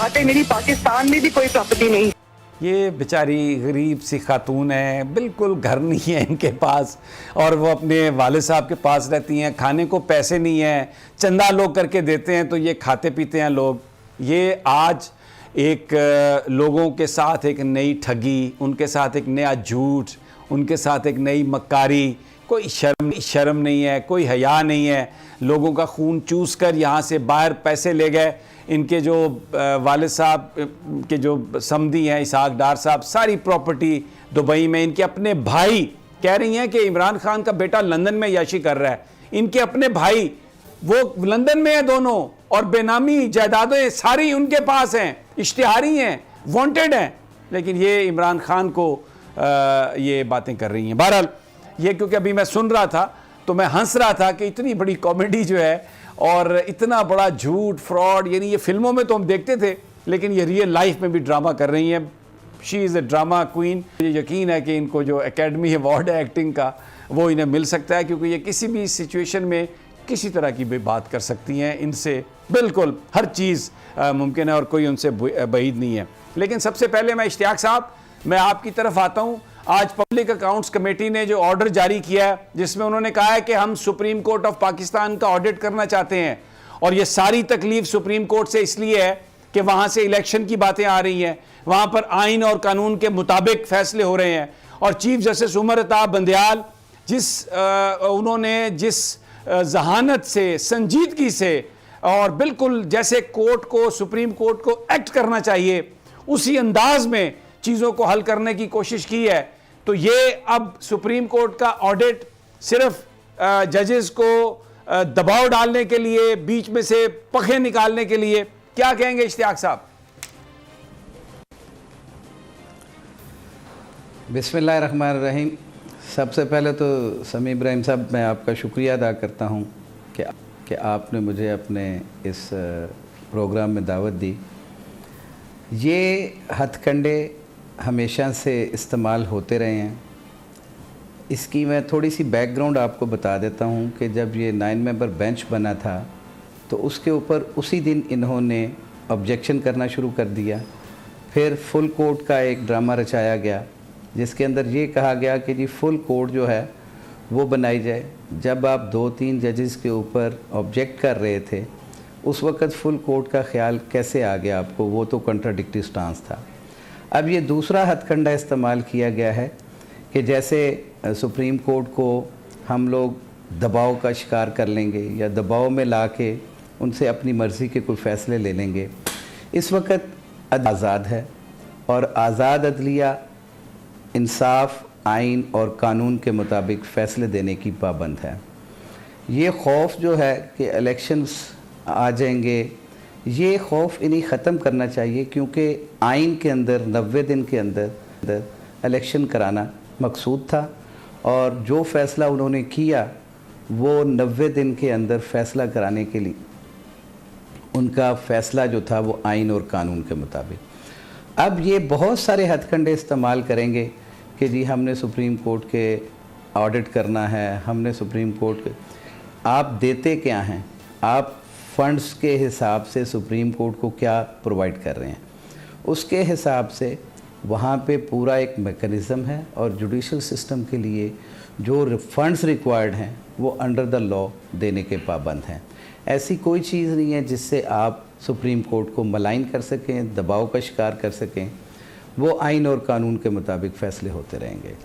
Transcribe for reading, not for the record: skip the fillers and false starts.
बातें, मेरी पाकिस्तान में भी कोई प्रॉपर्टी नहीं। ये बेचारी गरीब सी खातून है, बिल्कुल घर नहीं है इनके पास, और वो अपने वाले साहब के पास रहती हैं। खाने को पैसे नहीं हैं, चंदा लोग करके देते हैं तो ये खाते पीते हैं लोग। ये आज एक लोगों के साथ एक नई ठगी, उनके साथ एक नया झूठ, उनके साथ एक नई मक्कारी। कोई शर्म नहीं है, कोई हया नहीं है। लोगों का खून चूस कर यहाँ से बाहर पैसे ले गए। इनके जो वालिद साहब के जो समधी हैं इसहाक डार साहब, सारी प्रॉपर्टी दुबई में। इनके अपने भाई कह रही हैं कि इमरान खान का बेटा लंदन में याशी कर रहा है। इनके अपने भाई वो लंदन में है दोनों, और बेनामी जायदादें सारी उनके पास हैं, इश्तिहारी हैं, वांटेड हैं। लेकिन ये इमरान खान को ये बातें कर रही हैं। बहरहाल ये क्योंकि अभी मैं सुन रहा था तो मैं हंस रहा था कि इतनी बड़ी कॉमेडी जो है और इतना बड़ा झूठ, फ्रॉड, यानी ये फिल्मों में तो हम देखते थे, लेकिन ये रियल लाइफ में भी ड्रामा कर रही हैं। She is a drama queen. मुझे यकीन है कि इनको जो एकेडमी अवार्ड है एक्टिंग का वो इन्हें मिल सकता है, क्योंकि ये किसी भी सिचुएशन में किसी तरह की भी बात कर सकती हैं। इनसे बिल्कुल हर चीज़ मुमकिन है और कोई उनसे बईद नहीं है। लेकिन सबसे पहले मैं इश्तियाक साहब, मैं आपकी तरफ आता हूँ। आज पब्लिक अकाउंट्स कमेटी ने जो ऑर्डर जारी किया है, जिसमें उन्होंने कहा है कि हम सुप्रीम कोर्ट ऑफ पाकिस्तान का ऑडिट करना चाहते हैं, और ये सारी तकलीफ सुप्रीम कोर्ट से इसलिए है कि वहाँ से इलेक्शन की बातें आ रही हैं, वहाँ पर आइन और कानून के मुताबिक फैसले हो रहे हैं। और चीफ जस्टिस उमर अताब बंदयाल उन्होंने जिस जहानत से, संजीदगी से, और बिल्कुल जैसे कोर्ट को, सुप्रीम कोर्ट को एक्ट करना चाहिए उसी अंदाज में चीज़ों को हल करने की कोशिश की है, तो ये अब सुप्रीम कोर्ट का ऑडिट सिर्फ जजेस को दबाव डालने के लिए, बीच में से पखे निकालने के लिए, क्या कहेंगे इश्तियाक साहब? बिस्मिल्लाहिर्रहमानिर्रहीम। सबसे पहले तो समी इब्राहिम साहब, मैं आपका शुक्रिया अदा करता हूँ कि आपने मुझे अपने इस प्रोग्राम में दावत दी। ये हथकंडे हमेशा से इस्तेमाल होते रहे हैं। इसकी मैं थोड़ी सी बैकग्राउंड आपको बता देता हूँ कि जब ये 9 मेंबर बेंच बना था तो उसके ऊपर उसी दिन इन्होंने ऑब्जेक्शन करना शुरू कर दिया। फिर फुल कोर्ट का एक ड्रामा रचाया गया जिसके अंदर ये कहा गया कि जी फुल कोर्ट जो है वो बनाई जाए। जब आप 2-3 जजेस के ऊपर ऑब्जेक्ट कर रहे थे उस वक़्त फुल कोर्ट का ख्याल कैसे आ गया आपको? वो तो कॉन्ट्राडिक्टरी स्टांस था। अब ये दूसरा हथकंडा इस्तेमाल किया गया है कि जैसे सुप्रीम कोर्ट को हम लोग दबाव का शिकार कर लेंगे या दबाव में ला के उनसे अपनी मर्ज़ी के कोई फ़ैसले ले लेंगे। इस वक्त आज़ाद है और आज़ाद अदलिया इंसाफ, आइन और कानून के मुताबिक फ़ैसले देने की पाबंद है। ये खौफ जो है कि इलेक्शंस आ जाएंगे, ये खौफ इन्हें ख़त्म करना चाहिए, क्योंकि आइन के अंदर 90 दिन के अंदर इलेक्शन कराना मकसूद था, और जो फ़ैसला उन्होंने किया वो 90 दिन के अंदर फ़ैसला कराने के लिए उनका फ़ैसला जो था वो आइन और कानून के मुताबिक। अब ये बहुत सारे हथकंडे इस्तेमाल करेंगे कि जी हमने सुप्रीम कोर्ट के ऑडिट करना है, हमने सुप्रीम कोर्ट के। आप देते क्या हैं? आप फ़ंड्स के हिसाब से सुप्रीम कोर्ट को क्या प्रोवाइड कर रहे हैं, उसके हिसाब से वहाँ पे पूरा एक मेकनिज़म है, और जुडिशल सिस्टम के लिए जो फ़ंड्स रिक्वायर्ड हैं वो अंडर द लॉ देने के पाबंद हैं। ऐसी कोई चीज़ नहीं है जिससे आप सुप्रीम कोर्ट को मलाइन कर सकें, दबाव का शिकार कर सकें। वो आइन और कानून के मुताबिक फ़ैसले होते रहेंगे।